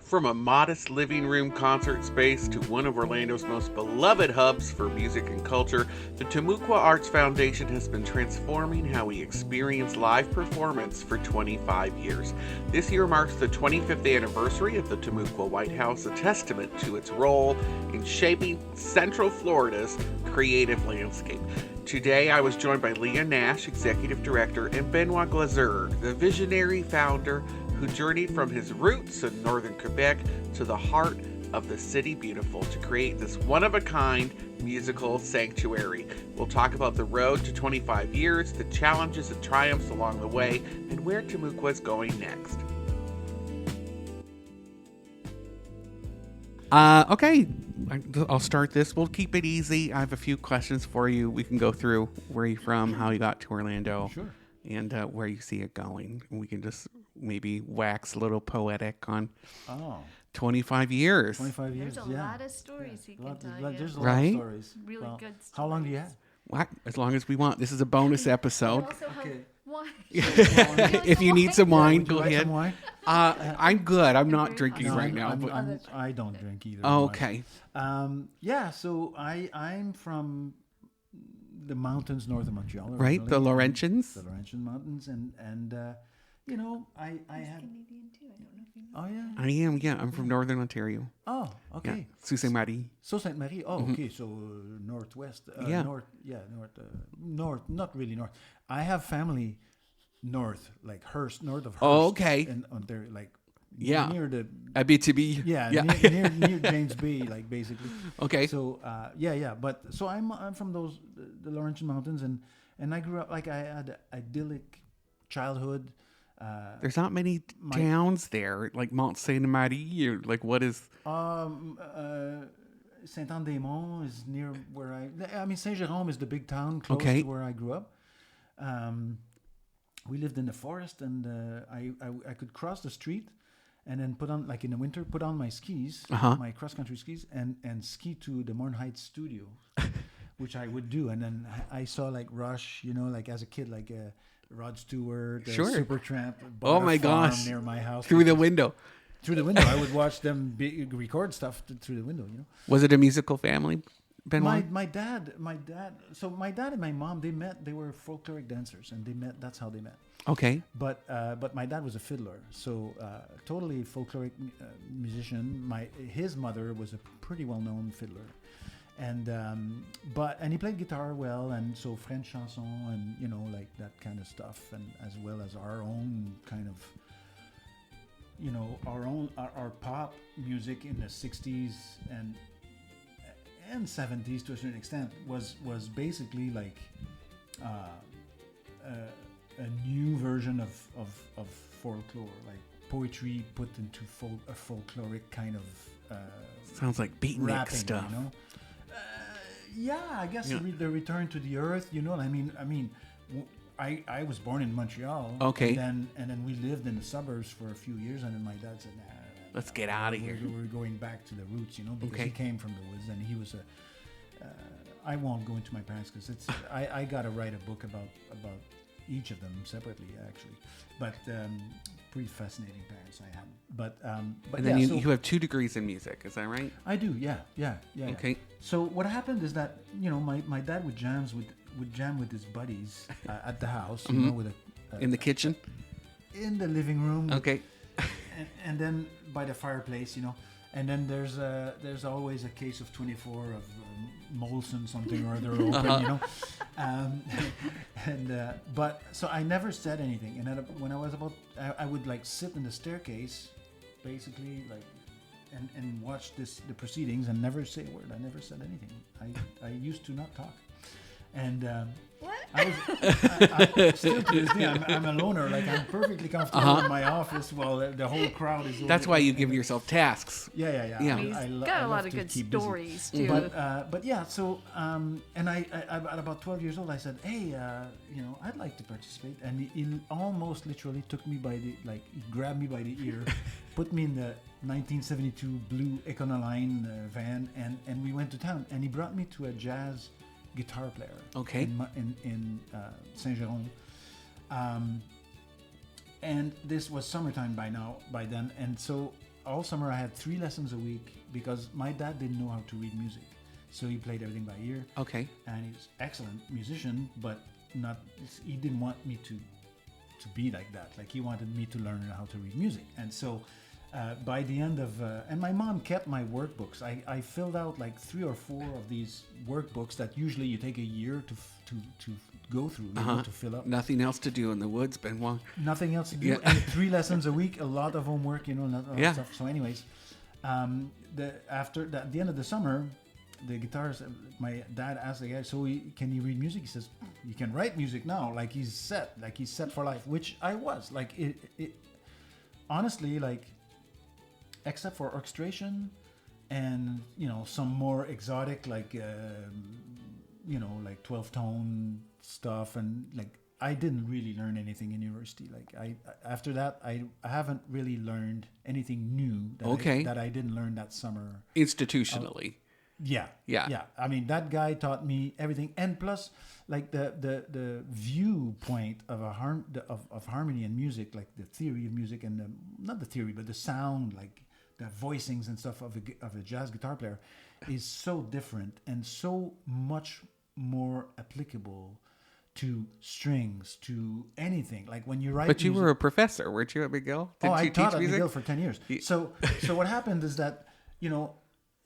From a modest living room concert space to one of Orlando's most beloved hubs for music and culture, the Timucua Arts Foundation has been transforming how we experience live performance for 25 years. This year marks the 25th anniversary of the Timucua White House, a testament to its role in shaping Central Florida's creative landscape. Today, I was joined by Leah Nash, Executive Director, and Benoit Glazer, the visionary founder who journeyed from his roots in northern Quebec to the heart of the City Beautiful to create this one-of-a-kind musical sanctuary. We'll talk about the road to 25 years, the challenges and triumphs along the way, and where Timucua is going next. Okay, I'll start this. We'll keep it easy. I have a few questions for you. We can go through where you're from, how you got to Orlando. Sure. And where you see it going. We can just maybe wax a little poetic on 25 years. 25 years, There's a lot of stories he can tell you. There's a Right? lot of stories. Really good stories. How long do you have? What? As long as we want. This is a bonus episode. Also, Okay. wine. If you need some wine, Would you go like ahead. some wine? I'm good. I'm not drinking No, right now. I don't drink either. Okay. So I'm from the mountains north of Montreal. Right, the Laurentians. The Laurentian Mountains, and you know, I had. Canadian too. I don't know if you know. Oh yeah. I am, yeah. I'm from Northern Ontario. Oh, Yeah. okay. Sault Ste. Marie. Sault Ste. Marie. Oh, okay. So northwest. Yeah. North. Yeah, north. Not really north. I have family north, like Hearst, north of Hearst. Oh, okay. In Ontario, like Yeah. near the Abitibi. yeah, Yeah. near James Bay, like basically. Okay. So but so I'm from those the Laurentian Mountains, and I grew up like I had an idyllic childhood. There's not many towns there, like Mont Saint Marie, or like what is... Saint-Anne-des-Monts is near where I mean Saint-Jérôme is the big town close Okay. to where I grew up. We lived in the forest, and I could cross the street and then put on, like in the winter, put on my skis, my cross-country skis, and ski to the Morn Heights studio, which I would do. And then I saw like Rush, you know, like as a kid, like Rod Stewart, Sure. Supertramp. Oh my farm gosh. near my house. Through the window. Through the window, I would watch them record stuff through the window, you know. Was it a musical family, Benoit? My dad. So my dad and my mom, they met. They were folkloric dancers, and they met. That's how they met. Okay. But my dad was a fiddler, so totally folkloric musician. His mother was a pretty well-known fiddler, and he played guitar well, and so French chanson, and you know, like that kind of stuff, and as well as our own kind of, you know, our pop music in the 60s and 70s to a certain extent was basically like a new version of folklore, like poetry put into a folkloric kind of Sounds like beatnik rapping, stuff. you know. I guess Yeah. the return to the earth, you know. I mean, I was born in Montreal. Okay. And then we lived in the suburbs for a few years, and then my dad said, "Nah, Let's get out of here." We're going back to the roots, you know, because Okay. he came from the woods, and he was a. I won't go into my parents because it's. I got to write a book about each of them separately, actually, but pretty fascinating parents I had. But And then you have 2 degrees in music, is that right? I do, yeah. Okay. So what happened is that, you know, my dad would jam with his buddies at the house, you know, with In the kitchen? in the living room, Okay. and then by the fireplace, you know, and then there's always a case of 24 of Molson something or other open, you know, but so I never said anything, and then when I was I would like sit in the staircase, basically like. And watch the proceedings and never say a word. I never said anything. I used to not talk, and What? I still to this day I'm a loner. Like I'm perfectly comfortable in my office while the whole crowd is. That's why you give yourself tasks. Yeah. Yeah. He's got a lot of good stories too. But yeah. So and I at about 12 years old, I said, hey, you know, I'd like to participate, and he almost literally took me by he grabbed me by the ear, put me in the 1972 blue Econoline van, and we went to town, and he brought me to a jazz guitar player. Okay. In Saint-Jérôme, and this was summertime by then, and so all summer I had 3 lessons a week because my dad didn't know how to read music, so he played everything by ear. Okay. And he's excellent musician, but not. He didn't want me to be like that. Like he wanted me to learn how to read music, and so. By the end of, and my mom kept my workbooks. I filled out like 3 or 4 of these workbooks that usually you take a year to go through, to fill up. Nothing else to do in the woods, Benoit. Nothing else to do, Yeah. and 3 lessons a week, a lot of homework, not all that stuff. So, anyways, at the end of the summer, the guitars. My dad asked the guy, "So can you read music?" He says, "You can write music now." Like he's set for life, which I was. Like it honestly, like. Except for orchestration and some more exotic like 12-tone stuff, and like I didn't really learn anything in university. Like after that I haven't really learned anything new that I didn't learn that summer Institutionally. Yeah. I mean, that guy taught me everything, and plus, like the viewpoint of of harmony and music, like the theory of music and not the theory, but the sound, like the voicings and stuff of a jazz guitar player, is so different and so much more applicable to strings, to anything. Like when you write. But you were a professor, weren't you, at McGill? I taught at McGill for 10 years. So what happened is that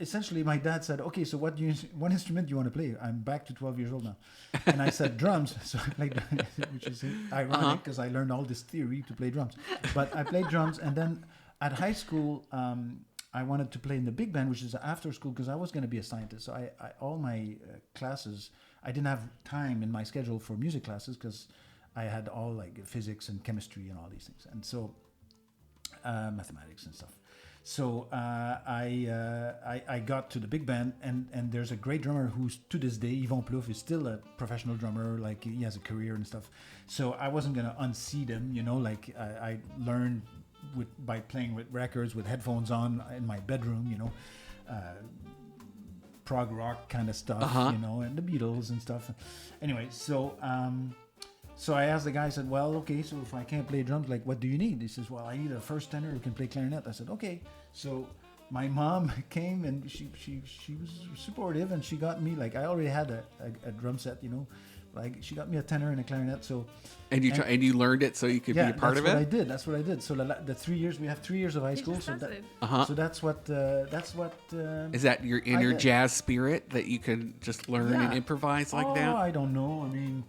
essentially my dad said, "Okay, so what instrument do you want to play?" I'm back to 12 years old now, and I said drums. So I played, which is ironic because I learned all this theory to play drums. But I played drums, and then at high school, I wanted to play in the big band, which is after school, because I was going to be a scientist. So I all my classes, I didn't have time in my schedule for music classes because I had all like physics and chemistry and all these things, and so mathematics and stuff. So I got to the big band, and there's a great drummer who's to this day, Yvon Plouffe, is still a professional drummer. Like he has a career and stuff. So I wasn't gonna unseat him, Like I learned by playing with records with headphones on in my bedroom, prog rock kind of stuff, and the Beatles and stuff. Anyway, so I asked the guy, I said, "Well, okay, so if I can't play drums, like, what do you need?" He says, "Well, I need a first tenor who can play clarinet." I said, "Okay." So my mom came, and she was supportive, and she got me, like, I already had a drum set, like she got me a tenor and a clarinet. So and you learned it so you could be a part of it. That's what I did. So the 3 years, we have 3 years of high school. So that's what is that your inner jazz spirit that you can just learn and improvise like that? I don't know. I mean,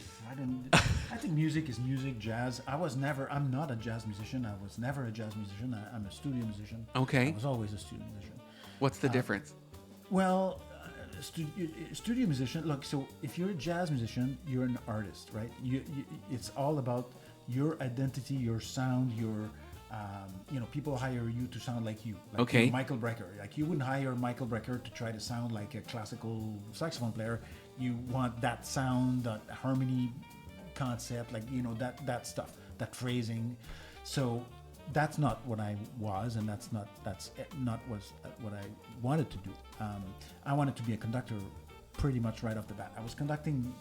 I think music is music. Jazz. I'm not a jazz musician. I was never a jazz musician. I'm a studio musician. Okay. I was always a studio musician. What's the difference? Well, studio musician. Look, so if you're a jazz musician, you're an artist, right? It's all about your identity, your sound, your people hire you to sound like you. Like, okay. Michael Brecker. Like you wouldn't hire Michael Brecker to try to sound like a classical saxophone player. You want that sound, that harmony concept, like that stuff, that phrasing. So that's not what I was, and that's not what I wanted to do. I wanted to be a conductor pretty much right off the bat. I was conducting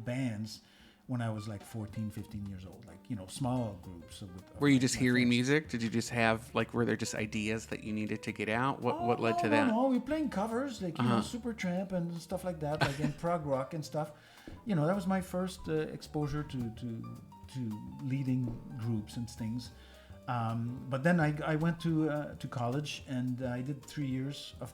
bands when I was like 14, 15 years old, like, small groups. Were you just hearing music? Did you just have, like, were there just ideas that you needed to get out? What led to that? No, we were playing covers, like, Supertramp and stuff like that, like in prog rock and stuff. That was my first exposure to leading groups and things. But then I went to college, and I did 3 years of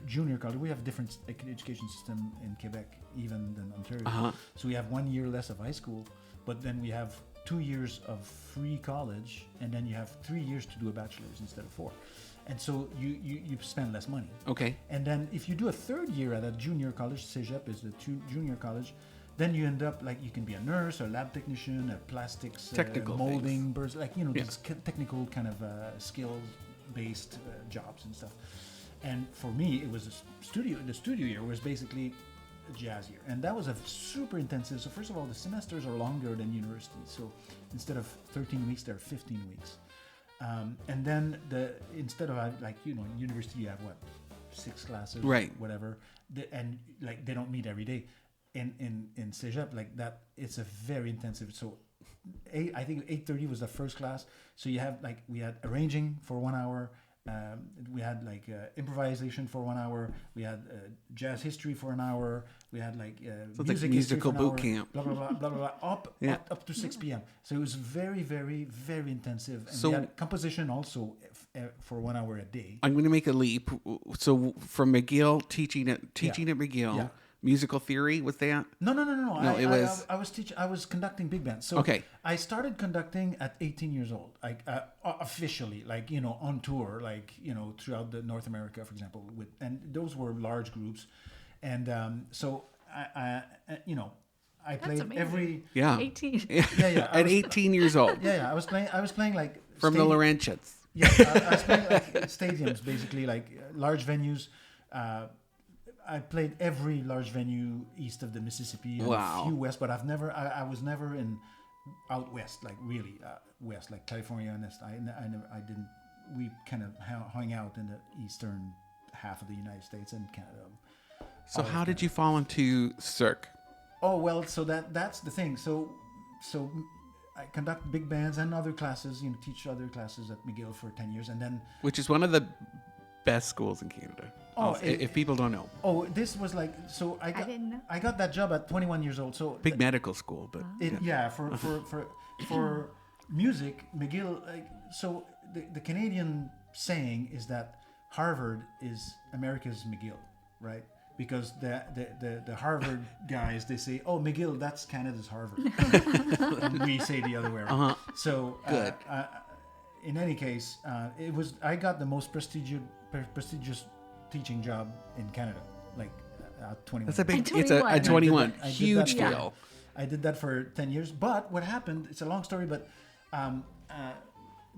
junior college. We have a different education system in Quebec even than Ontario. So we have 1 year less of high school, but then we have 2 years of free college, and then you have 3 years to do a bachelor's instead of 4. And so you spend less money. Okay. And then if you do a third year at a junior college, Cégep is the junior college, then you end up like you can be a nurse or a lab technician, a plastics, technical molding, like these technical kind of skills-based jobs and stuff. And for me, it was the studio year was basically a jazz year, and that was a super intensive. So first of all, the semesters are longer than university. So instead of 13 weeks, they're 15 weeks. And then instead of in university you have 6 classes, right? Whatever, and like they don't meet every day. In Cégep, like that, it's a very intensive. So I think 8:30 was the first class. So you have like we had arranging for 1 hour. We had like improvisation for 1 hour. We had jazz history for an hour. We had like music musical boot camp. Blah blah blah blah blah blah. Up to 6 p.m. So it was very very very intensive. And So- we had composition also for 1 hour a day. I'm going to make a leap. So from McGill, teaching at McGill, Yeah. musical theory, was that? No. No, it was- I was teaching. I was conducting big bands. So Okay. I started conducting at 18 years old, like officially, like on tour, like throughout the North America, for example. And those were large groups, and so I played amazing. every. Yeah. 18. Yeah. At 18 years old. Yeah. I was playing like From the Laurentians. Yeah, I was playing like stadiums, basically, like large venues. I played every large venue east of the Mississippi and Wow. a few west, but I was never in out west, like really west, like California. And I didn't. We kind of hung out in the eastern half of the United States and Canada. So how did you fall into Cirque? Oh well, so that's the thing. So I conduct big bands and other classes. Teach other classes at McGill for 10 years, and then. Which is one of the best schools in Canada. Oh, if people don't know. Oh, this was like so. I didn't know. I got that job at 21 years old. So Big medical school, but for music, McGill. Like, so the Canadian saying is that Harvard is America's McGill, right? Because the Harvard guys, they say, oh, McGill, that's Canada's Harvard. And we say the other way around. So Good. In any case, I got the most prestigious teaching job in Canada, like 21. that's a big. At It's a 21. 21. I did Huge that- deal. I did that for 10 years. But what happened, it's a long story, but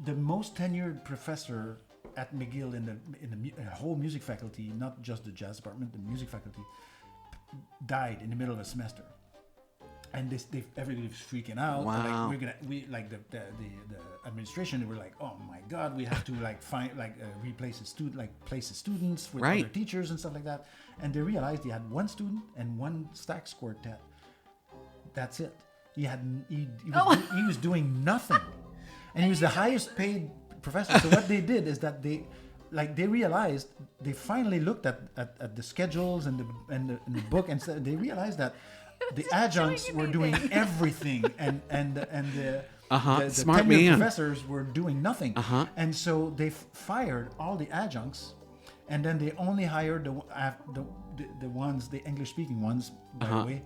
the most tenured professor at McGill in the whole music faculty, not just the jazz department, the music faculty, died in the middle of a semester. And everybody was freaking out. Wow. Like the administration, they were like, oh my God, we have to like find replace a student, like place the students with Right. other teachers and stuff like that. And they realized they had one student and one sax quartet. That's it. He was doing nothing, and he was the highest paid professor. So what they did is that they realized, they finally looked at the schedules and the book, and so they realized that the adjuncts were doing everything, and the Smart tenured man. professors were doing nothing. And so they fired all the adjuncts, and then they only hired the ones, the English speaking ones, by the way.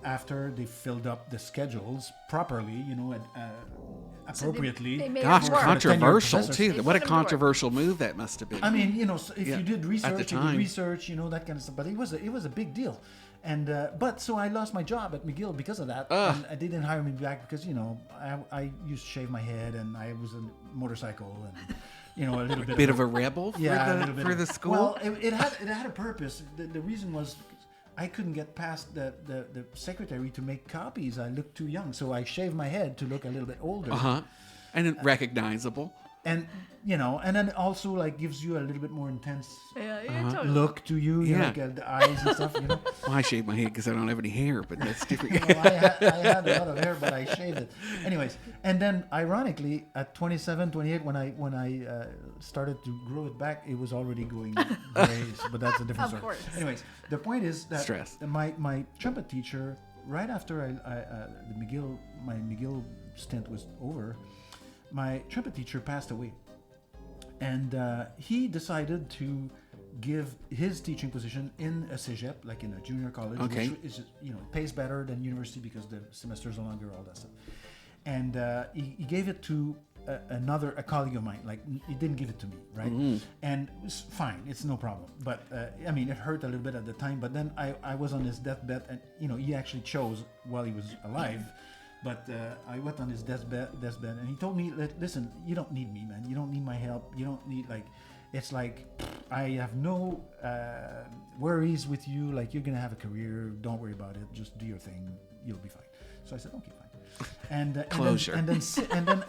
After they filled up the schedules properly, appropriately. they made Gosh, it work. controversial professors. too. They What a put 'em to work. controversial move that must have been. I mean, so if Yeah, you did research, at the time. that kind of stuff. But it was a big deal, and but so I lost my job at McGill because of that. Ugh. And they didn't hire me back because I used to shave my head and I was a motorcycle and a little bit Bit of a rebel for a little the bit for of- the school. Well, it had a purpose. The reason was I couldn't get past the secretary to make copies. I looked too young, so I shaved my head to look a little bit older. And then recognizable. And and then also like gives you a little bit more intense Yeah, totally. look to you, Yeah. like the eyes and stuff. Well, I shave my head because I don't have any hair, but that's different. I had a lot of hair, but I shaved it. Anyways, and then ironically, at 27, 28, when I started to grow it back, it was already going gray. But that's a different Of story. course. Anyways, the point is that Stress. my trumpet teacher, right after my McGill stint was over, my trumpet teacher passed away, and he decided to give his teaching position in a cégep, like in a junior college, Okay. which is pays better than university because the semesters are longer, all that stuff. And he gave it to a colleague of mine. Like, he didn't give it to me, right? And it was fine, it's no problem. But I mean, it hurt a little bit at the time. But then I was on his deathbed, and he actually chose while he was alive. But I went on his deathbed, and he told me, listen, you don't need me, man. You don't need my help. You don't need, it's like, I have no worries with you. Like, you're going to have a career. Don't worry about it. Just do your thing. You'll be fine. So I said, okay, fine. And Closure. And then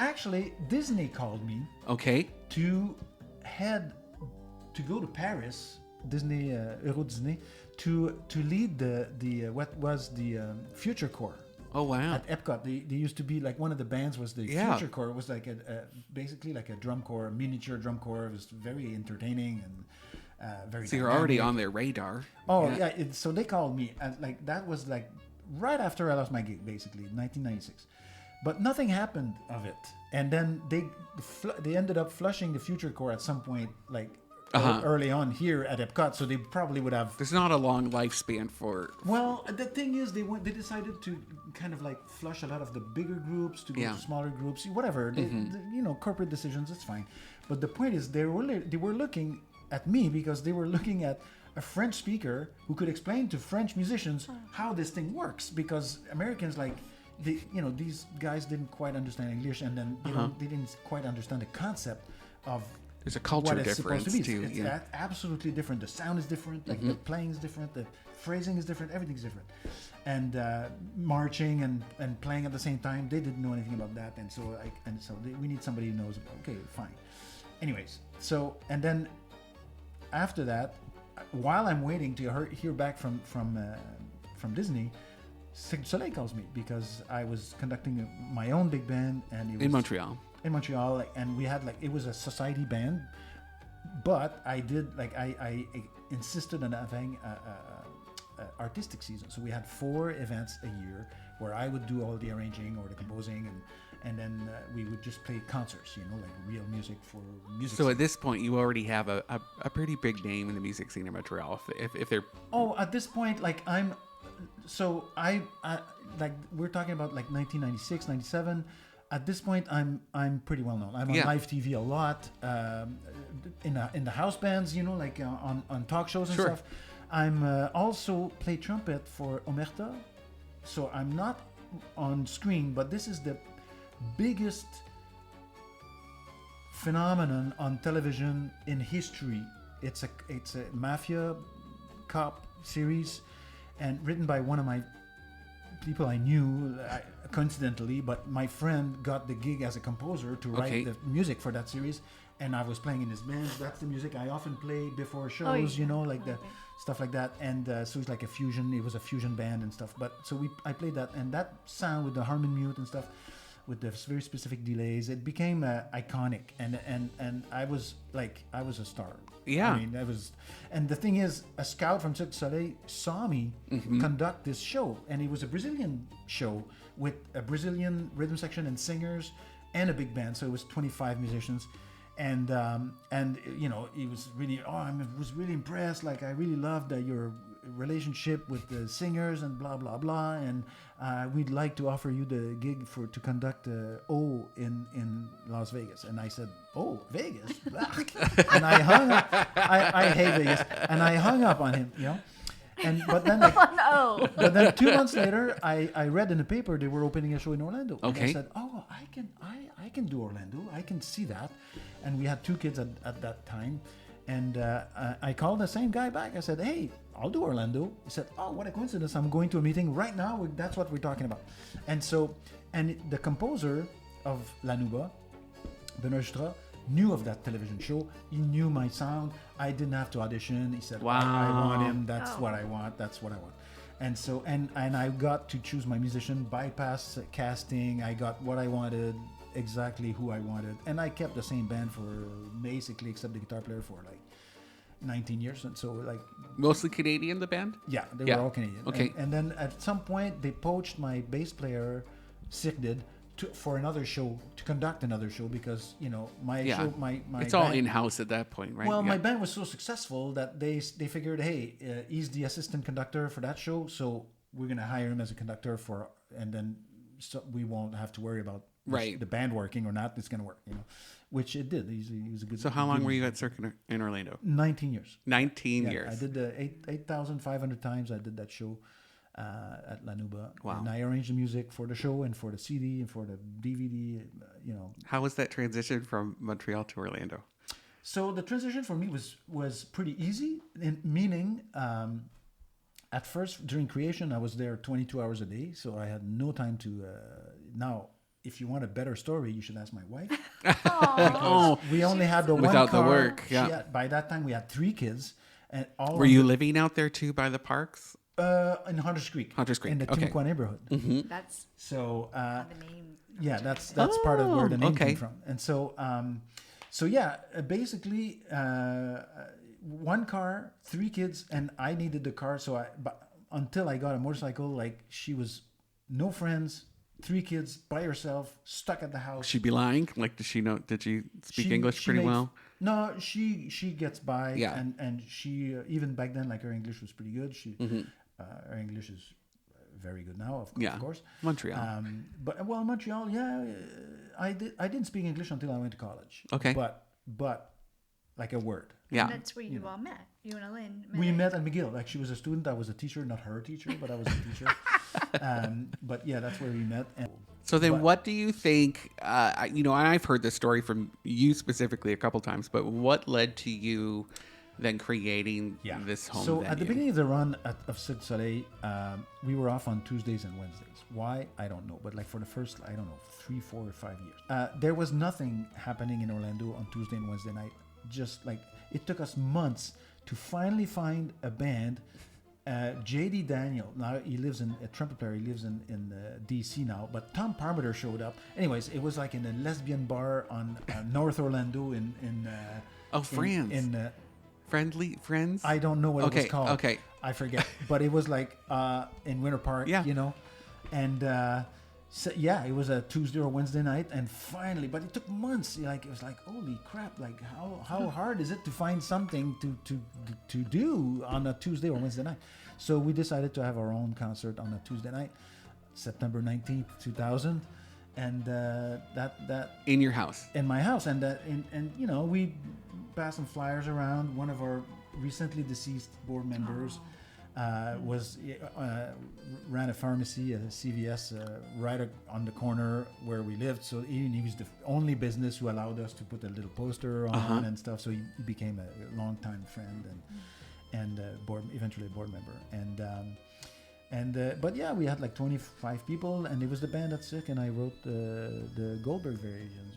actually, Disney called me Okay. to go to Paris, Euro Disney, to lead the what was the Future Corps Oh wow! At Epcot, they used to be like one of the bands was the Future Core. It was like basically like a drum corps, a miniature drum corps. It was very entertaining and very. So you're already on their radar. Oh yeah, so they called me like that was like right after I lost my gig, basically 1996. But nothing happened of it, and then they ended up flushing the Future Core at some point, like. Early on here at Epcot, so they probably would have. There's not a long lifespan for. Well, the thing is, they decided to kind of like flush a lot of the bigger groups to go to smaller groups, whatever. Corporate decisions. It's fine, but the point is, they were looking at me because they were looking at a French speaker who could explain to French musicians how this thing works. Because Americans these guys didn't quite understand English, and then they didn't quite understand the concept of. There's a culture difference too. It's absolutely different. The sound is different. Like the playing is different. The phrasing is different. Everything's different. And marching and playing at the same time, they didn't know anything about that. And so we need somebody who knows. Okay, fine. Anyways, so and then after that, while I'm waiting to hear back from Disney, Cirque du Soleil calls me because I was conducting my own big band and it was in Montreal. And we had it was a society band, but I insisted on having a artistic season. So we had 4 events a year where I would do all the arranging or the composing, and then we would just play concerts, like real music for music. So at this point, you already have a pretty big name in the music scene in Montreal. If they're at this point, we're talking about 1996, 97. At this point, I'm pretty well known. I'm on live TV a lot, in the house bands, on talk shows and stuff. I'm also play trumpet for Omerta, so I'm not on screen, but this is the biggest phenomenon on television in history. It's a mafia cop series, and written by one of my people I knew, coincidentally, but my friend got the gig as a composer to write the music for that series, and I was playing in his band. That's the music I often play before shows, the stuff like that. And so it's like a fusion. It was a fusion band and stuff. But so I played that, and that sound with the harmon mute and stuff, with the very specific delays, it became iconic, and I was a star. Yeah. I mean, and the thing is, a scout from Cirque du Soleil saw me conduct this show, and it was a Brazilian show with a Brazilian rhythm section and singers and a big band. So it was 25 musicians, and he was really, I was really impressed. I really loved your relationship with the singers and blah blah blah, and we'd like to offer you the gig to conduct O in Las Vegas. And I said, oh, Vegas? And I hung up. I hate Vegas, and I hung up on him, but then 2 months later, I read in the paper they were opening a show in Orlando. Okay. And I said, oh, I can do Orlando. I can see that. And we had 2 kids at that time. And I called the same guy back. I said, hey, I'll do Orlando. He said, oh, what a coincidence. I'm going to a meeting right now. That's what we're talking about. And the composer of La Nuba, Benoit, knew of that television show. He knew my sound. I didn't have to audition. He said, wow. I want him. That's what I want. That's what I want. And so, and I got to choose my musician, bypass casting. I got what I wanted, exactly who I wanted. And I kept the same band for basically, except the guitar player, for 19 years. And so mostly Canadian, the band? Yeah, they were all Canadian. Okay. And then at some point, they poached my bass player, Sick did, for another show, to conduct another show, because my show, my it's band, all in-house at that point, right? Well, my band was so successful that they figured, hey, he's the assistant conductor for that show, so we're gonna hire him as a conductor and then we won't have to worry about the band working or not. It's gonna work, which it did. He was a good. So how long were you at Cirque in Orlando? 19 years. 19 years. I did 8,500 times. I did that show at La Nuba. Wow. And I arranged the music for the show and for the CD and for the DVD. How was that transition from Montreal to Orlando? So the transition for me was pretty easy. Meaning, at first during creation, I was there 22 hours a day, so I had no time to. Now, if you want a better story, you should ask my wife. Because we only had the without one car. The work. Yeah. By that time, we had 3 kids, and all. Were you living out there too by the parks? In Hunters Creek. Hunters Creek, in the okay. Timucua neighborhood. That's So how the name. yeah, that's part of where the name okay. came from. And so basically one car, 3 kids, and I needed the car. So but until I got a motorcycle, like she was no friends, 3 kids by herself, stuck at the house. She'd be lying. Like, did she speak English pretty well? No, she gets by. Yeah. And she even back then, like her English was pretty good. Her English is very good now, of course. Montreal. But Montreal, I didn't speak English until I went to college. Okay. But like a word. Yeah. And that's where you all met. You and Elaine met. We met at McGill. Like she was a student, I was a teacher, not her teacher, but I was a teacher. But yeah, that's where we met. So then what do you think, and I've heard this story from you specifically a couple times, but what led to you then creating this home So venue? at the beginning of the run of Cirque du Soleil, we were off on Tuesdays and Wednesdays. Why? I don't know. But like for the first, 3, 4, or 5 years, there was nothing happening in Orlando on Tuesday and Wednesday night. Just like it took us months to finally find a band. JD Daniel, now he lives in a trumpet player, he lives in DC now, but Tom Parmenter showed up. Anyways, it was like in a lesbian bar on North Orlando Friends? I don't know what it was called. Okay. I forget. But it was like in Winter Park, and it was a Tuesday or Wednesday night, and finally, but it took months. Like it was like, holy crap! Like how hard is it to find something to do on a Tuesday or Wednesday night? So we decided to have our own concert on a Tuesday night, September 19th, 2000, and that in your house, in my house, and we passed some flyers around. One of our recently deceased board members. Ran a pharmacy, a CVS, right on the corner where we lived. So he was the only business who allowed us to put a little poster on and stuff. So he became a longtime friend and eventually a board member. But yeah, we had like 25 people, and it was the band at Sick, and I wrote the Goldberg variations,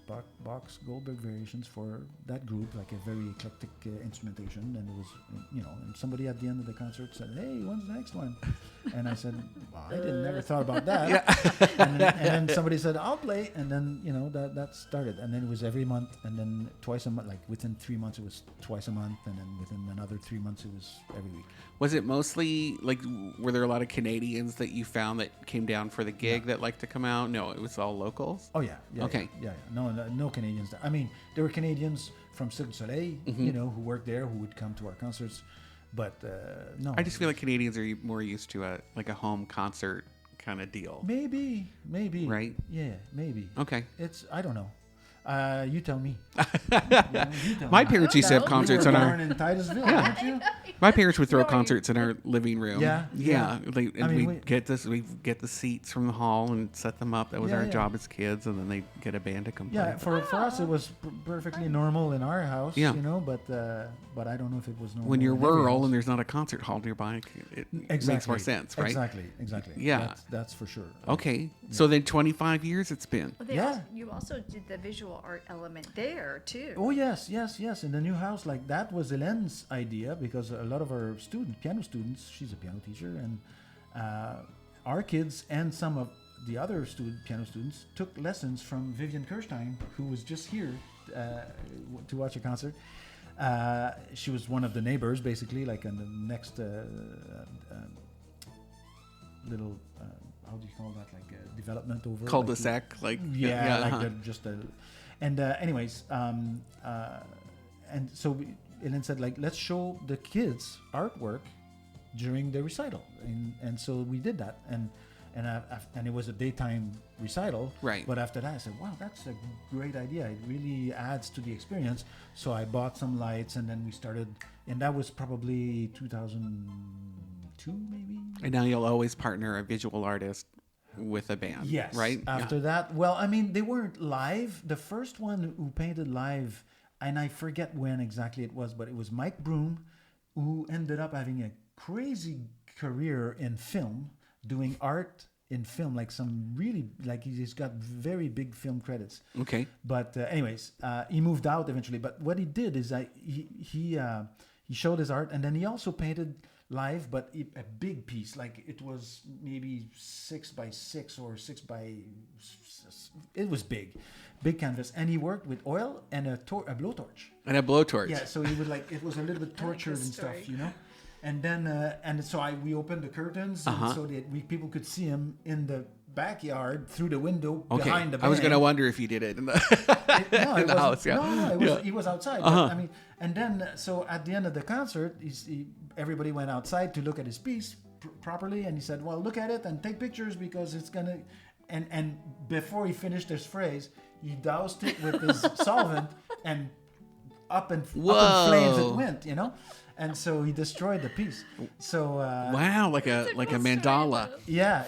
Bach's Goldberg variations for that group, like a very eclectic instrumentation. And it was, and somebody at the end of the concert said, "Hey, when's the next one?" And I said, "Well, I never thought about that." Yeah. and then somebody said, "I'll play," and then that started, and then it was every month, and then twice a month. Like within 3 months, it was twice a month, and then within another 3 months, it was every week. Was it mostly like, were there a lot of Canadians that you found that came down for the gig that liked to come out? No, it was all locals? Oh, yeah. Okay. Yeah. No Canadians. I mean, there were Canadians from Cirque du Soleil, who worked there, who would come to our concerts. But no. I just feel like Canadians are more used to a home concert kind of deal. Maybe. Right? Yeah, maybe. Okay. I don't know. You tell me. My parents used to have concerts you were on born our. in Titusville, weren't you? My parents would throw concerts in our living room. Yeah. We'd get the seats from the hall and set them up. That was our job as kids, and then they get a band to come play. Yeah, for us it was perfectly normal in our house. Yeah. But I don't know if it was normal. When you're in every rural house. and there's not a concert hall nearby, it makes more sense, right? Exactly. Yeah. That's for sure. Okay. So then 25 years it's been. Well, you also did the visual art element there too. Oh yes. In the new house, like that was Hélène's idea, because a lot of our piano students, she's a piano teacher, and our kids and some of the other piano students took lessons from Vivian Kirstein, who was just here to watch a concert. She was one of the neighbors, basically, like in the next little. How do you call that? Like a development over Cul-de-sac, anyways, and so Hélène said, like, let's show the kids artwork during the recital, and so we did that, and it was a daytime recital, right? But after that, I said, wow, that's a great idea. It really adds to the experience. So I bought some lights, and then we started, and that was probably 2002, maybe. And now you'll always partner a visual artist with a band, yes, right? After that, well, I mean, they weren't live. The first one who painted live, and I forget when exactly it was, but it was Mike Broom, who ended up having a crazy career in film, doing art in film, like some really, like he's got very big film credits. Okay. But anyways, he moved out eventually. But what he did is he showed his art, and then he also painted live, but a big piece. Like it was maybe 6 by 6 or it was big canvas. And he worked with oil and a blowtorch. And a blowtorch. Yeah, so he would like, it was a little bit tortured and story. stuff, you know. And then we opened the curtains, and so that people could see him in the backyard through the window behind the band. I was going to wonder if he did it in the, in the house. Yeah. No, he was outside. But, I mean, and then so at the end of the concert, everybody went outside to look at his piece properly, and he said, "Well, look at it and take pictures because it's gonna." And before he finished his phrase, he doused it with his solvent, and up in flames it went, you know. And so he destroyed the piece. So wow, like a mandala. Yeah,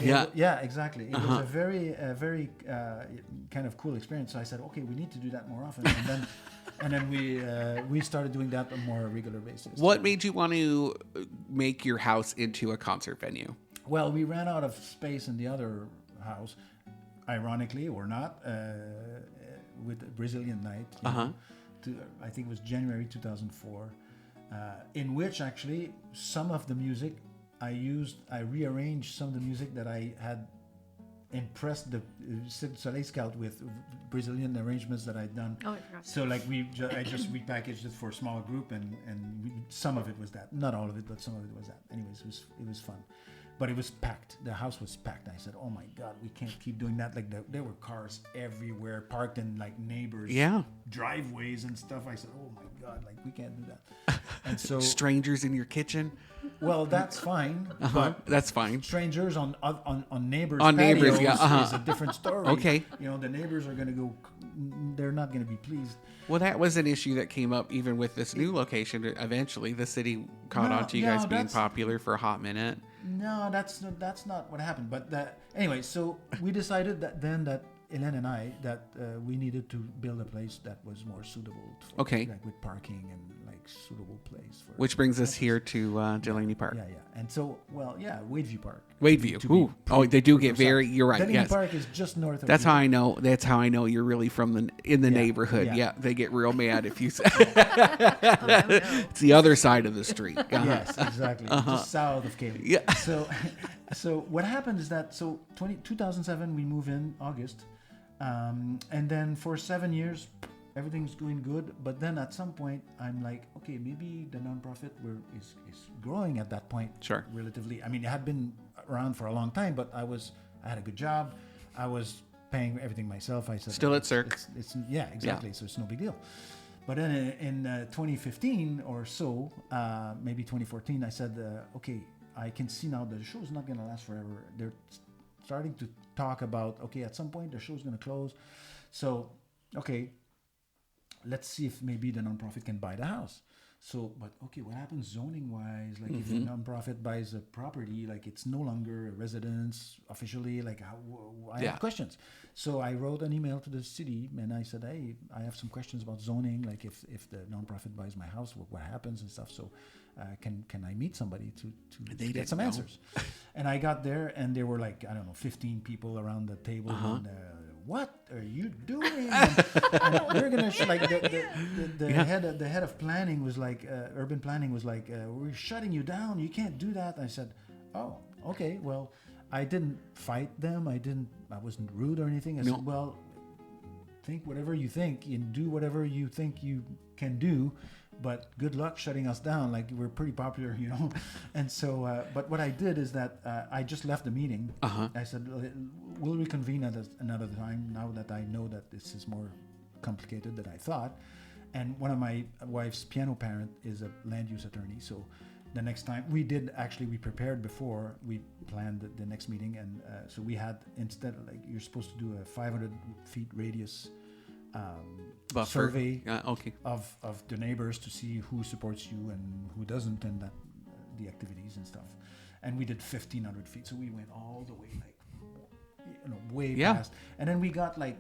exactly. It was a very kind of cool experience. So I said, okay, we need to do that more often. And then we started doing that on a more regular basis. What made you want to make your house into a concert venue? Well, we ran out of space in the other house, ironically or not, with Brazilian Night. I think it was January 2004. In which actually some of the music I rearranged some of the music that I had impressed the Soleil Scout with Brazilian arrangements that I'd done. Oh, I forgot. So like I just repackaged it for a small group, and some of it was that, not all of it, but some of it was that. Anyways, it was fun. But it was packed. The house was packed. I said, "Oh my God, we can't keep doing that." Like there were cars everywhere, parked in like neighbors' driveways and stuff. I said, "Oh my God, like we can't do that." And so strangers in your kitchen. Well, that's fine. But that's fine. Strangers on neighbors' neighbors, patios is a different story. Okay. You know, the neighbors are going to go. They're not going to be pleased. Well, that was an issue that came up even with this new location. Eventually, the city caught on to you guys being popular for a hot minute. No, that's not what happened. But anyway, so we decided that Hélène and I we needed to build a place that was more suitable. Like with parking and like suitable place for. Which brings us here to Delaney Park. Yeah. And so, Wadeview Park. Wadeview. Ooh. They do get very. You're right. Delaney Park is just north of. That's how I know. That's how I know you're really from in the neighborhood. Yeah, they get real mad if you say. It's the other side of the street. Yes, exactly. Just south of Cayley. Yeah. So what happened is that 2007 we move in August, and then for 7 years everything's going good. But then at some point I'm like, okay, maybe the nonprofit is growing at that point. Sure. Relatively. I mean, it had been around for a long time, but I had a good job. I was paying everything myself. I said still at Cirque. It's exactly. Yeah. So it's no big deal. But then in 2015 or so, maybe 2014, I said, okay, I can see now the show's not going to last forever. They're starting to talk about, okay, at some point the show's going to close. So, okay, let's see if maybe the nonprofit can buy the house. So, but okay, what happens zoning wise? Like if a nonprofit buys a property, like it's no longer a residence officially, like I have questions. So I wrote an email to the city and I said, hey, I have some questions about zoning. Like if the nonprofit buys my house, what happens and stuff. So can I meet somebody to get some answers? And I got there and there were like, I don't know, 15 people around the table. And, what are you doing? And we're gonna like the head of planning was like urban planning was like we're shutting you down. You can't do that. I said, oh, okay. Well, I didn't fight them. I wasn't rude or anything. I said, well, think whatever you think and do whatever you think you can do. But good luck shutting us down. Like we're pretty popular, you know. And so, but what I did is that I just left the meeting. I said, we'll reconvene at another time. Now that I know that this is more complicated than I thought, and one of my wife's piano parent is a land use attorney. So the next time we prepared before we planned the next meeting, and so we had instead like you're supposed to do a 500 feet radius. Survey of the neighbors to see who supports you and who doesn't, and that the activities and stuff. And we did 1,500 feet, so we went all the way, like way past. And then we got like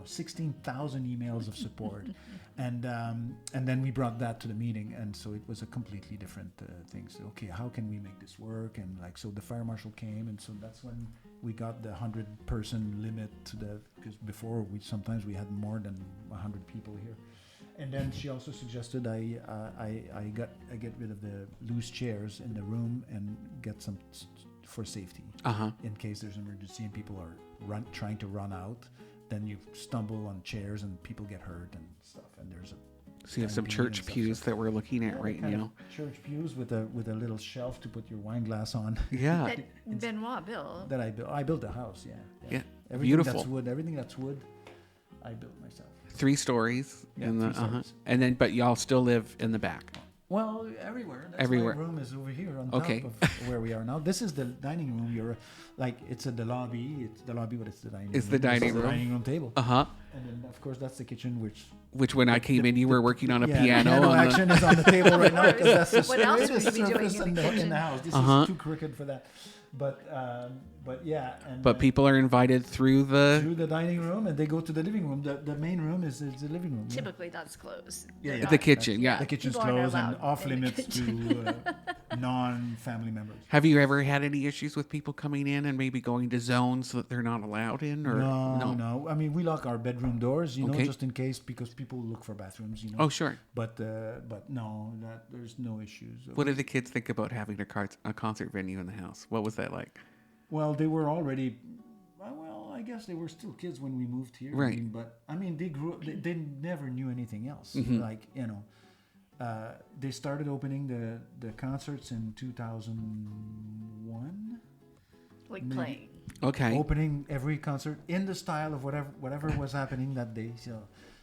16,000 emails of support, and then we brought that to the meeting, and so it was a completely different thing. So okay, how can we make this work? And like so, the fire marshal came, and so that's when we got the 100-person limit because before sometimes we had more than 100 people here, And then she also suggested I get rid of the loose chairs in the room and get some for safety in case there's an emergency and people are trying to run out. Then you stumble on chairs and people get hurt and stuff. And there's a So you have some church pews that we're looking at right now. Church pews with a little shelf to put your wine glass on. Yeah. That Benoit built. That I built a house. Yeah. Everything Beautiful. That's wood. Everything that's wood, I built myself. 3 stories. Yeah, in the, 3 stories. And then, but y'all still live in the back. Well, everywhere. That's Everywhere. My room is over here on Okay. top of where we are now. This is the dining room. You're like it's the lobby. It's the lobby, but it's the dining room. It's the dining This is room. The dining room table. And then of course that's the kitchen, Which when I came in, you were working on a the piano. piano on the- action is on the table right now because that's the What else straightest would you be doing surface in the in kitchen? the house. This Uh-huh. is too crooked for that. But yeah. And, But people are invited through the. through the dining room and they go to the living room. The main room is the living room. Typically, that's closed. Yeah. The kitchen, yeah. The kitchen's People aren't closed and allowed off in the limits to non-family members. Have you ever had any issues with people coming in and maybe going to zones that they're not allowed in? Or No. I mean, we lock our bedroom doors, Okay. just in case because people look for bathrooms, Oh, sure. But no, there's no issues. What did the kids think about having a concert venue in the house? What was that like? Well, they were already. Well, I guess they were still kids when we moved here. Right. But I mean, they grew up. They never knew anything else. Mm-hmm. Like they started opening the concerts in 2001. Like Maybe. playing. Okay. Opening every concert in the style of whatever was happening that day.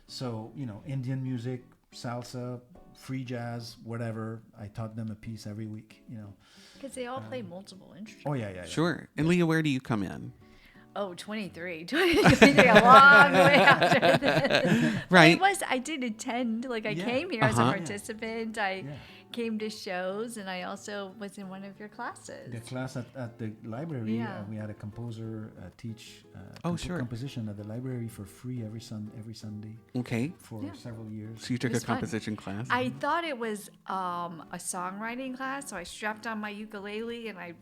So Indian music, salsa, free jazz, whatever. I taught them a piece every week. Because they all play multiple instruments. Oh yeah. Sure. And Leah, where do you come in? Oh, 23. 23, a long way after this. Right. I did attend. Like, I Yeah. came here as a Uh-huh. participant. I Yeah. came to shows, and I also was in one of your classes. The class at the library, Yeah. we had a composer teach Sure. composition at the library for free every Sunday Okay. for Yeah. several years. So you took It a was fun. composition class. I thought it was a songwriting class, so I strapped on my ukulele and I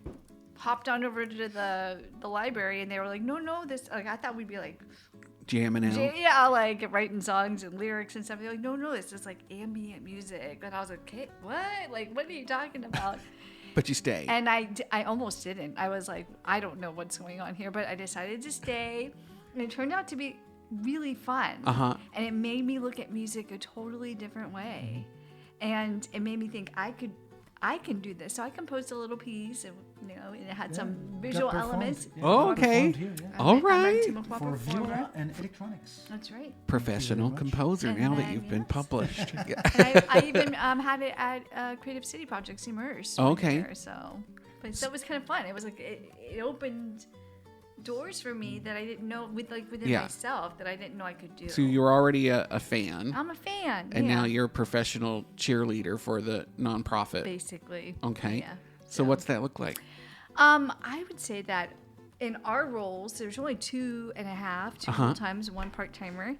hopped on over to the library, and they were like, no, this, like, I thought we'd be like, Jamming out. like writing songs and lyrics and stuff. They're like, no, this is like ambient music. And I was like, okay, what? Like, what are you talking about? But you stay. And I almost didn't. I was like, I don't know what's going on here, but I decided to stay. And it turned out to be really fun. Uh-huh. And it made me look at music a totally different way. And it made me think I can do this. So I composed a little piece, and and it had some visual Got performed. elements. Yeah, Oh, got okay. performed here, yeah. All I'm a right. Timucua For performer. viola and electronics. That's right. Professional much. composer And now that then, you've been yes. published. Yeah. And I even had it at Creative City Projects Immerse. one Okay. year, so it was kind of fun. It was like it opened doors for me that I didn't know within Yeah. myself that I didn't know I could do. So you're already a fan. I'm a fan. And yeah, now you're a professional cheerleader for the nonprofit. basically. Okay. Yeah. So what's that look like? I would say that in our roles, there's only 2.5, 2 Uh-huh. full-times, 1 part-timer.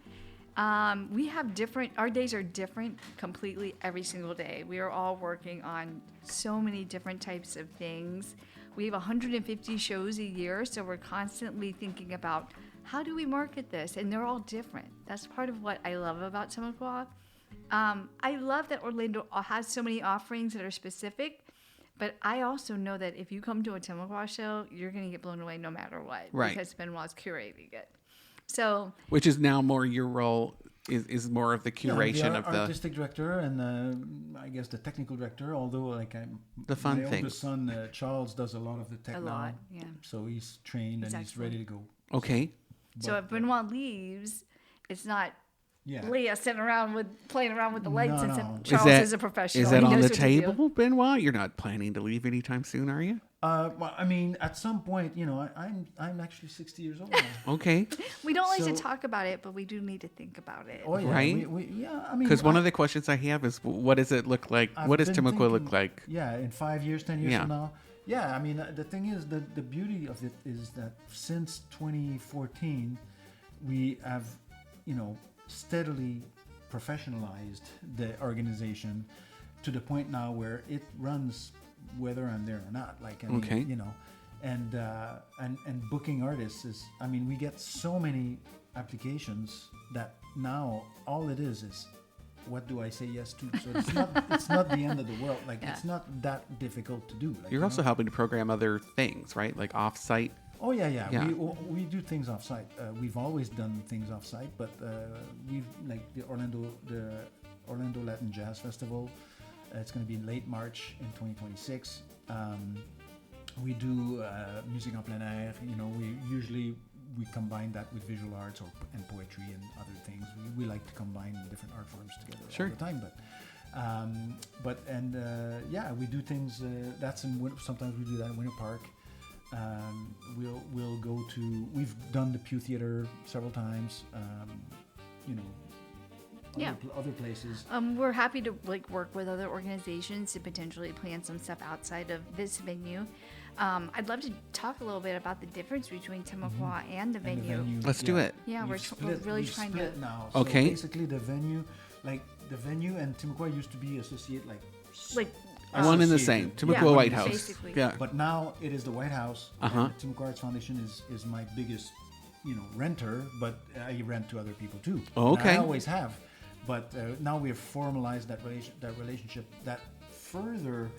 We have our days are different completely every single day. We are all working on so many different types of things. We have 150 shows a year, so we're constantly thinking about how do we market this? And they're all different. That's part of what I love about Timucua. I love that Orlando has so many offerings that are specific, but I also know that if you come to a Timucua show, you're going to get blown away no matter what. Right. Because Benoit's curating it. So Which is now more your role is more of the curation of the artistic director and I guess the technical director. Although The fun my things. oldest son Charles does a lot of the tech a now, lot, yeah. so he's trained and he's Exactly. ready to go. Okay. So if Benoit leaves, it's not Yeah. Leah sitting around playing around with the lights No, and no. Charles is a professional. Is that He on knows the what to do. table, Benoit? You're not planning to leave anytime soon, are you? Well, I mean, at some point, I'm actually 60 years old now. Okay. We don't like to So- talk about it, but we do need to think about it. Oh yeah, Right? I mean, Because one of the questions I have is, what does it look like? I've What does been Timucua look thinking- like? Yeah, in 5 years, 10 years Yeah. from now. Yeah, I mean, the thing is, the beauty of it is that since 2014, we have, steadily professionalized the organization to the point now where it runs whether I'm there or not. Like, I mean, Okay. and booking artists is, I mean, we get so many applications that now all it is what do I say yes to? So it's not the end of the world. Like Yeah. it's not that difficult to do. Like, You're you also know? helping to program other things, right? Like off-site. Oh yeah. Yeah. We do things offsite. We've always done things offsite, but we've like the Orlando Latin Jazz Festival. It's going to be in late March in 2026. We do music en plein air. You know, we combine that with visual arts and poetry and other things. We like to combine different art forms together Sure. all the time. But we do things. That's sometimes we do that in Winter Park. We'll go to. We've done the Pew Theater several times. You know. Yeah. Other places. We're happy to like work with other organizations to potentially plan some stuff outside of this venue. I'd love to talk a little bit about the difference between Timucua and the And the venue. Let's do it. Yeah, We've we're really we've trying split to. now. Okay. So basically, the venue and Timucua used to be associated Like One and the associated. same. Timucua Yeah, White House. basically. Yeah. But now it is the White House. Uh-huh. And the Timucua Arts Foundation is my biggest, renter. But I rent to other people too. Oh, And okay. I always have. But now we have formalized that relationship that further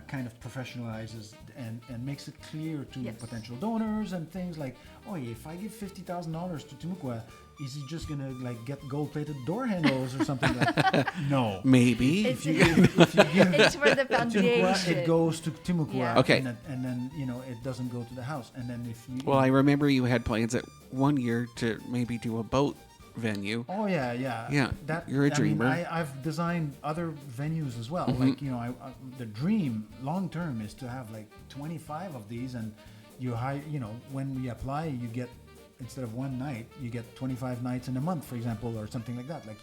kind of professionalizes and makes it clear to Yes. potential donors and things like, oh, yeah, if I give $50,000 to Timucua, is he just gonna like get gold-plated door handles or something like that? No. Maybe. It's, If you give it's for the Timucua, foundation. it goes to Timucua. Yeah. Okay. And then it doesn't go to the house. And then if you Well, I remember you had plans at one year to maybe do a boat venue. Oh yeah. Yeah, you're a dreamer. I've designed other venues as well. Mhm. Like the dream long term is to have like 25 of these, and you hire. When we apply, you get instead of one night, you get 25 nights in a month, for example, or something like that. Like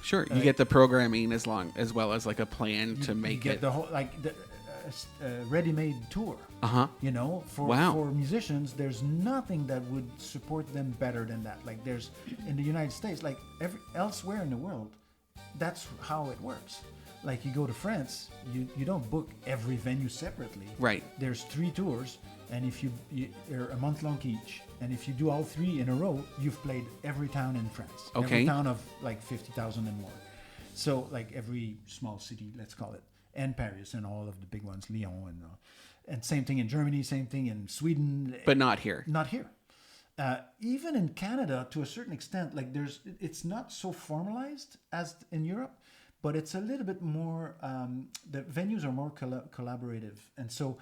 Sure, you get the programming as well as like a plan to you make get it. the whole ready-made tour. Uh-huh. For Wow. for musicians, there's nothing that would support them better than that. Like there's in the United States, like elsewhere in the world, that's how it works. Like you go to France, you don't book every venue separately. Right. There's 3 tours, and if they're a month long each, and if you do all 3 in a row, you've played every town in France. Okay. Every town of like 50,000 and more. So like every small city, let's call it, and Paris and all of the big ones, Lyon and same thing in Germany, same thing in Sweden. But not here. Not here. Even in Canada, to a certain extent, like it's not so formalized as in Europe, but it's a little bit more. The venues are more collaborative, and so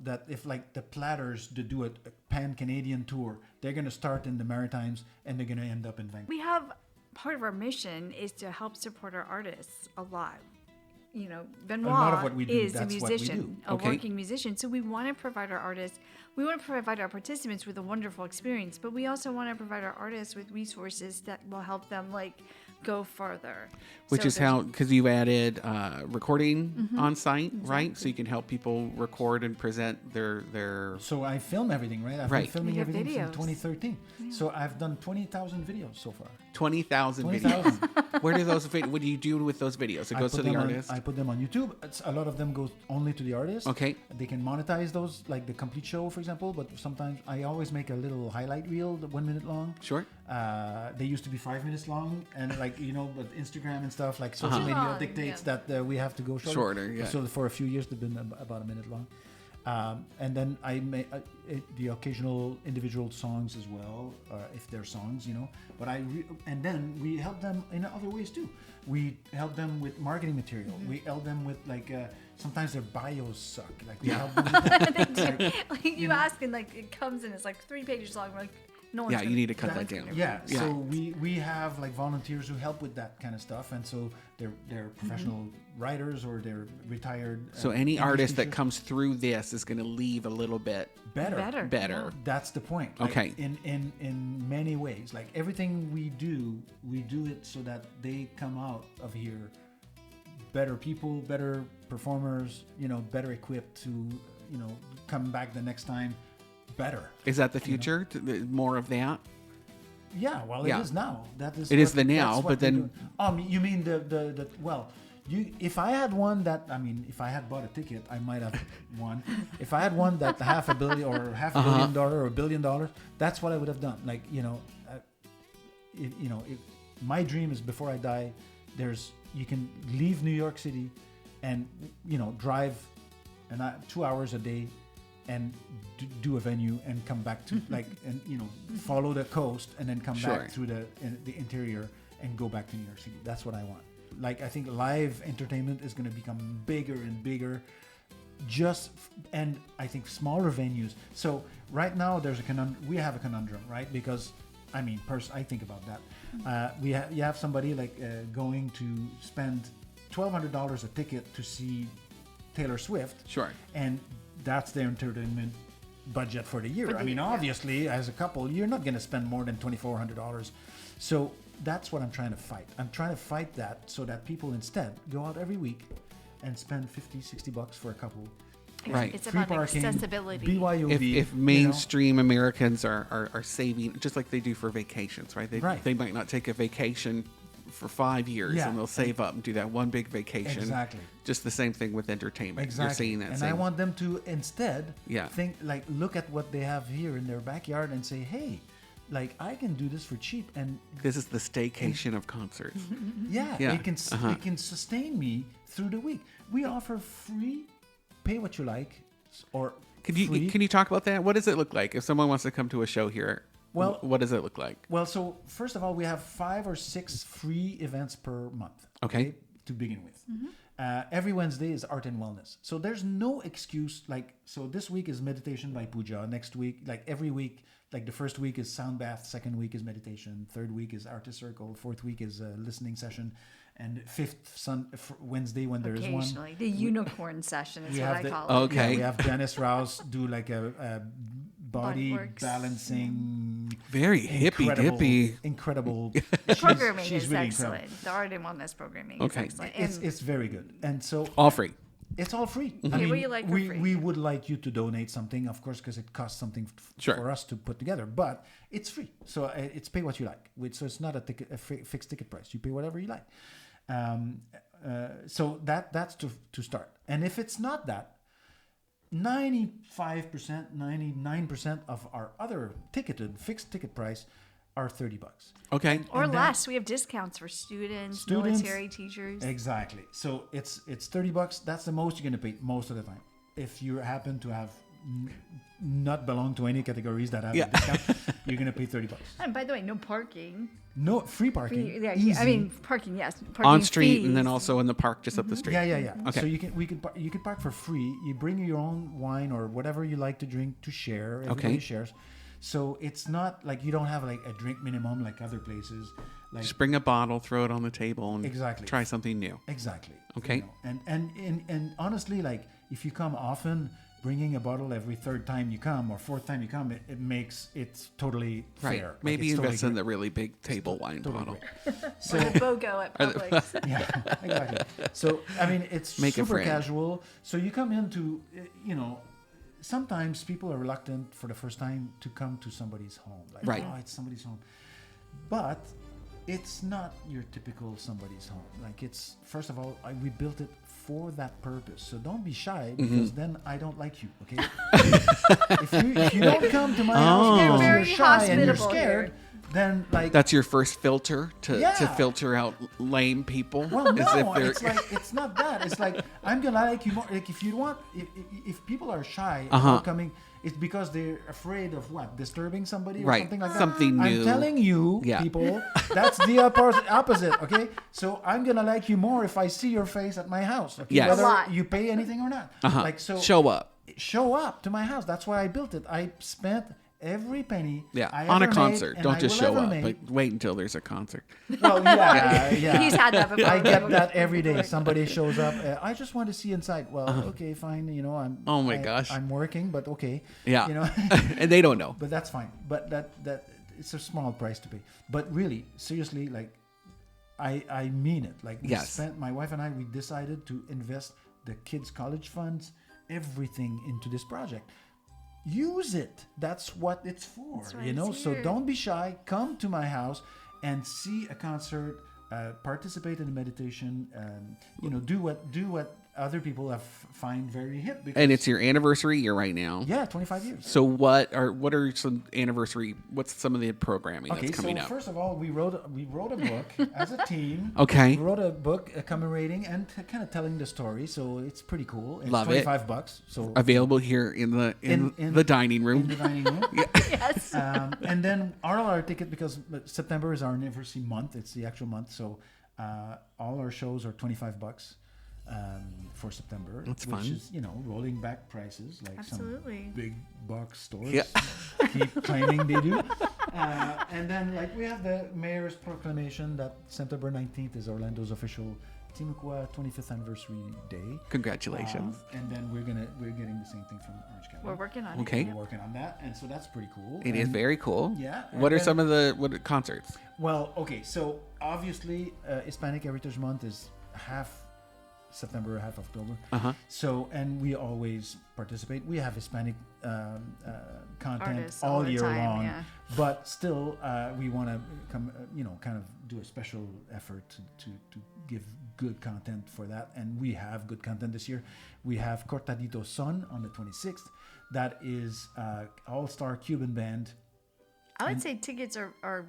that if like the Platters to do a pan-Canadian tour, they're going to start in the Maritimes and they're going to end up in Vancouver. We have part of our mission is to help support our artists a lot. Benoit lot of what we do, is a that's what we musician, do. a Okay. working musician. So we want to provide our artists, we want to provide our participants with a wonderful experience, but we also want to provide our artists with resources that will help them like go further. Which So is there's- how, because you've added recording on site, right? Exactly. So you can help people record and present their. So I film everything, right? I've Right. been filming We have everything videos. since 2013. So I've done 20,000 videos so far. 20,000 20,000. videos. Where do those? What do you do with those videos? It goes to the artist. I put them on YouTube. A lot of them go only to the artist. Okay. They can monetize those, like the complete show, for example. But sometimes I always make a little highlight reel, 1 minute long. Sure. They used to be 5 minutes long, and but Instagram and stuff like social Uh-huh. media Oh, dictates yeah. that we have to go shorter. Shorter, yeah. So for a few years, they've been about a minute long. And then I make the occasional individual songs as well, if they're songs, But and then we help them in other ways too. We help them with marketing material. Mm-hmm. We help them with sometimes their bios suck. Like we help them with that. like you ask and like it comes and it's like 3 pages long. We're like, no one's Yeah, gonna- you need to cut no that one's down. gonna Yeah, read it. so we have like volunteers who help with that kind of stuff, and so they're professional writers or they're retired. So any English artist that teachers. comes through this is going to leave a little bit better. better. That's the point. Okay. In many ways, like everything we do it so that they come out of here better people, better performers, better equipped to, come back the next time better. Is that the future? More of that? Yeah, well, Yeah. it is now. That is. It is the now, that's what but we then- do. You mean the well, if I had one that, if I had bought a ticket, I might have won. If I had one that $500 million or $500 million or $1 billion, that's what I would have done. Like, my dream is before I die, you can leave New York City and, drive 2 hours a day and do a venue and come back to follow the coast and then come back through the interior and go back to New York City. That's what I want. Like, I think live entertainment is going to become bigger and bigger, and I think smaller venues. So right now we have a conundrum, right? Because I mean, I think about that. You have somebody going to spend $1,200 a ticket to see Taylor Swift. Sure. And that's their entertainment budget for the year. I mean, obviously, as a couple, you're not going to spend more than $2,400. So that's what I'm trying to fight. I'm trying to fight that so that people instead go out every week and spend $50-$60 for a couple. Right. It's Free about parking, accessibility. BYOB. If mainstream Americans are saving, just like they do for vacations, right? They might not take a vacation for 5 years, and they'll save up and do that one big vacation. Exactly. Just the same thing with entertainment. Exactly. You're seeing that and same. I want them to instead Yeah. think, look at what they have here in their backyard and say, hey, I can do this for cheap. And This is the staycation of concerts. yeah, Yeah. it can sustain me through the week. We offer free, pay what you like, or Can free. you talk about that? What does it look like if someone wants to come to a show here? Well- what does it look like? Well, so first of all, we have 5 or 6 free events per month. Okay. To begin with. Every Wednesday is art and wellness. So there's no excuse. So this week is meditation by puja. Next week, every week, the first week is sound bath. Second week is meditation. Third week is artist circle. Fourth week is a listening session. And fifth Wednesday when there is one. Occasionally. The unicorn session is we what have I the- call it. Okay. Yeah, we have Dennis Rouse do a body Bodyworks. balancing. Very hippy dippy. Incredible. The programming she's is really excellent. incredible. The art and wellness programming Okay. is excellent. It's very good. And so All free. it's all free. Yeah, what do you like for free? we would like you to donate something, of course, because it costs something Sure. for us to put together. But it's free, so it's pay what you like. So it's not a fixed ticket price. You pay whatever you like. So that's to start. And if it's not that, 95%, 99% of our other fixed ticket price are $30. Okay. Or and then- less. We have discounts for students, military teachers. Exactly. So it's $30. That's the most you're going to pay most of the time. If you happen to have not belong to any categories that have a discount, you're going to pay $30. And by the way, no parking. No free parking. Free, yeah, Easy. I mean parking, yes. Parking On street fees. and then also in the park just up the street. Yeah. Okay. So you can park for free. You bring your own wine or whatever you like to drink to share. Everybody shares. So it's not like you don't have a drink minimum like other places. Just bring a bottle, throw it on the table, and Exactly. try something new. Exactly. Okay. And honestly, if you come often, bringing a bottle every third time you come or fourth time you come, it makes it totally Right. fair. Maybe it's invest totally in the really big table wine totally bottle. great. Or the BOGO at Publix. Yeah, exactly. So I mean, it's Make a super friend. casual. So you come into, sometimes people are reluctant for the first time to come to somebody's home. Right. Oh, it's somebody's home, but it's not your typical somebody's home. It's first of all, we built it for that purpose. So don't be shy because then I don't like you. Okay. if you don't come to my house They're because you're very shy and you're hospitable scared, here. then That's your first filter to Yeah. filter out lame people. Well, As if no, they're- it's not that. It's I'm gonna like you more. If you want, if people are shy Uh-huh. about coming, it's because they're afraid of what disturbing somebody or Right, something like that. something I'm new. telling you, Yeah. people, that's the opposite. Okay, so I'm gonna like you more if I see your face at my house. Okay? Yes. Whether A lot. you pay anything or not. Uh-huh. Show up. Show up to my house. That's why I built it. I spent every penny. Yeah, I on a ever concert. made, and Don't I just will show ever up, make. but wait until there's a concert. Well, yeah. He's had that before. I get that every day. Somebody shows up. I just want to see inside. Well, okay, fine. I'm. Oh my gosh. I'm working, but okay. Yeah. You know, And they don't know. but that's fine. But that it's a small price to pay. But really, seriously, I mean it. Yes. My wife and I, we decided to invest the kids' college funds, everything into this project. Use it. That's what it's for. That's why it's So here. don't be shy. Come to my house and see a concert. Participate in the meditation. Do what other people have find very hip. Because, And it's your anniversary year right now. yeah, 25 years. So what are some what's some of the programming Okay, that's coming so up? first of all, we wrote a book as a team. Okay. We wrote a book commemorating and kind of telling the story, so it's pretty cool. It's Love it. $25, so Available here in the dining room. in the dining room. Yes. And then all our ticket, because September is our anniversary month. It's the actual month, so all our shows are $25 for September. That's which fun. is, rolling back prices like Absolutely. some big box stores Yeah. keep claiming they do. And then we have the mayor's proclamation that September 19th is Orlando's official Timucua 25th anniversary day. Congratulations. And then we're getting the same thing from Orange County. We're working on Okay. it. We're working on that, and so that's pretty cool. It is And- very cool. Yeah. What are and some then- of the concerts? Well, okay, so obviously Hispanic Heritage Month is half September, half October. Uh-huh. So, and we always participate. We have Hispanic content Artists all the year time, long, yeah. but still, we want to come, kind of do a special effort to give good content for that. And we have good content this year. We have Cortadito Son on the 26th. That is all-star Cuban band. I would say tickets are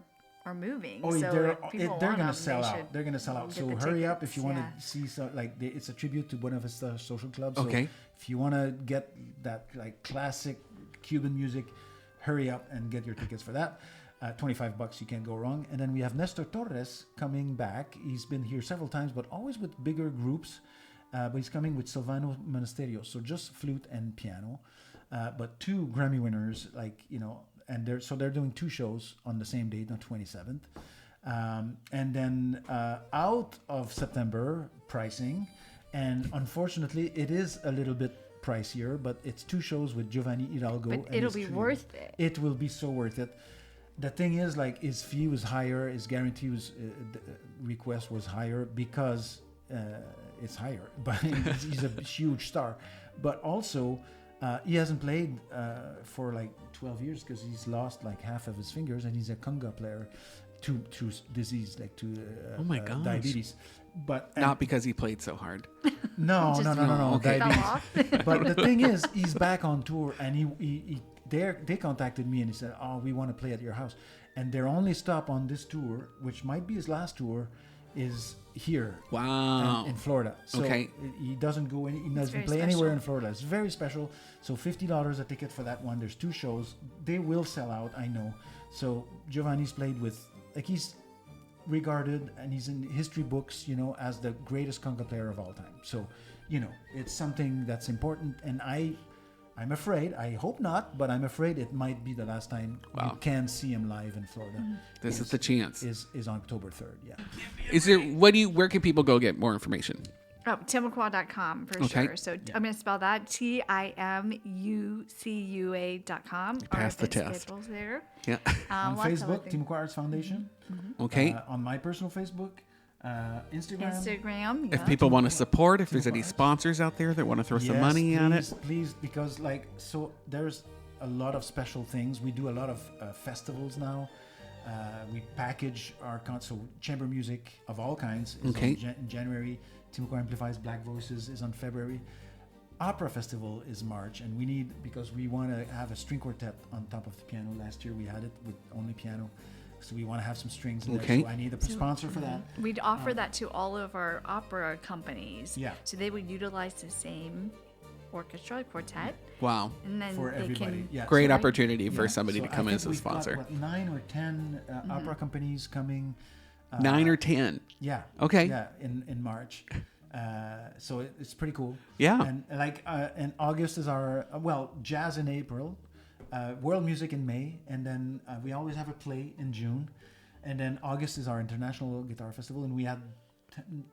moving. Oh, so they're if people they're want gonna them, sell they out. should They're gonna sell out. get So the hurry up tickets, if you want yeah. to see it's a tribute to Buena Vista Social Club. So Okay. if you want to get that classic Cuban music, hurry up and get your tickets for that. $25, you can't go wrong. And then we have Nestor Torres coming back. He's been here several times, but always with bigger groups. But he's coming with Silvano Monasterio, so just flute and piano. But 2 Grammy winners, and they're doing 2 shows on the same date, on 27th. And then out of September pricing, and unfortunately it is a little bit pricier, but it's 2 shows with Giovanni Hidalgo. But and it'll his be trio. worth it. It will be so worth it. The thing is, his fee was higher, his guarantee was request was higher because it's higher, but he's a huge star. But also, he hasn't played for 12 years because he's lost half of his fingers, and he's a conga player to disease, Oh my gosh. diabetes. But Not because he played so hard. no, Just okay. fell diabetes. off. But the thing is, he's back on tour, and they contacted me and he said, "Oh, we want to play at your house," and their only stop on this tour, which might be his last tour, is here. Wow. In Florida. So Okay. he doesn't go he doesn't very play anywhere special. in Florida. It's very special. So $50 a ticket for that one. There's 2 shows. They will sell out, I know. So Giovanni's played with he's regarded, and he's in history books, as the greatest conga player of all time. So, it's something that's important, and I'm afraid, I hope not, but I'm afraid it might be the last time Wow. you can see him live in Florida. This is the chance. Is on October 3rd, yeah. Is there where can people go get more information? Oh, Timucua.com for Okay. sure. So I'm going to spell that Timucua.com. Passed the Our test. schedule's there. Yeah. On Lots of Facebook, other things. Timucua Arts Foundation. Okay. On my personal Facebook, Instagram. Instagram. If Yeah. people want to support, if there's Timucua any Arts. sponsors out there that want to throw some Yes, money at it. Please, because so there's a lot of special things. We do a lot of festivals now. We package our so chamber music of all kinds is Okay. in January. Timucua Amplifies Black Voices is on February. Opera Festival is March, and because we want to have a string quartet on top of the piano. Last year we had it with only piano, so we want to have some strings in Okay. there. So I need a sponsor for that. We'd offer that to all of our opera companies. Yeah. So they would utilize the same orchestra quartet, Wow. and then For they everybody, can. yeah. Great So- opportunity for Yeah, somebody so to I come in think as a we've got, sponsor. 9 or 10 opera companies coming. 9 or 10. Yeah. Okay. Yeah, in March. So it's pretty cool. Yeah. And and August is our jazz in April, world music in May, and then we always have a play in June, and then August is our international guitar festival, and we had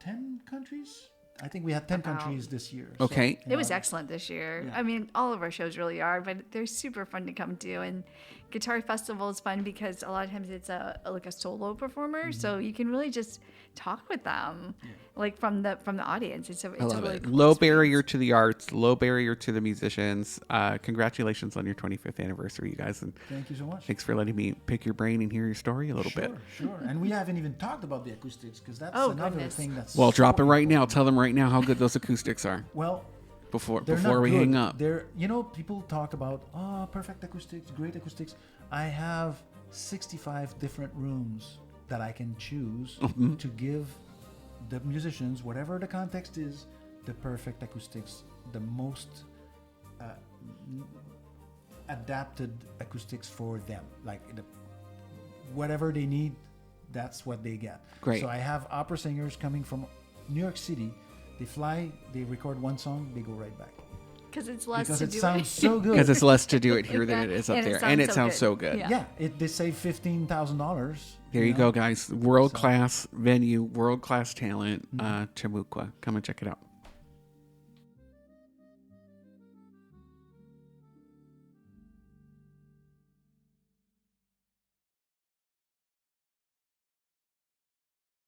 10 countries. I think we had 10 Wow. countries this year. Okay. It was excellent this year. Yeah. I mean, all of our shows really are, but they're super fun to come to. And Guitar Festival is fun because a lot of times it's a solo performer, so you can really just talk with them, from the audience. It's I a love really it. cool Low experience. barrier to the arts, low barrier to the musicians. Congratulations on your 25th anniversary, you guys. And Thank you so much. thanks for letting me pick your brain and hear your story a little bit. Sure. And we haven't even talked about the acoustics because that's Oh, another goodness. thing that's. Well, so drop it right now. important. Tell them right now how good those acoustics are Well, before they're before not we good. hang up. They're, people talk about, perfect acoustics, great acoustics. I have 65 different rooms that I can choose to give the musicians, whatever the context is, the perfect acoustics, the most adapted acoustics for them. Like whatever they need, that's what they get. Great. So I have opera singers coming from New York City. They fly, they record one song, they go right back. Because it's less Because to it do sounds it. so good. Because it's less to do it here than it is up And it there, and it sounds sounds so so good. good. Yeah. They save $15,000. There you go, guys. World class venue, world class talent. Timucua. Come and check it out.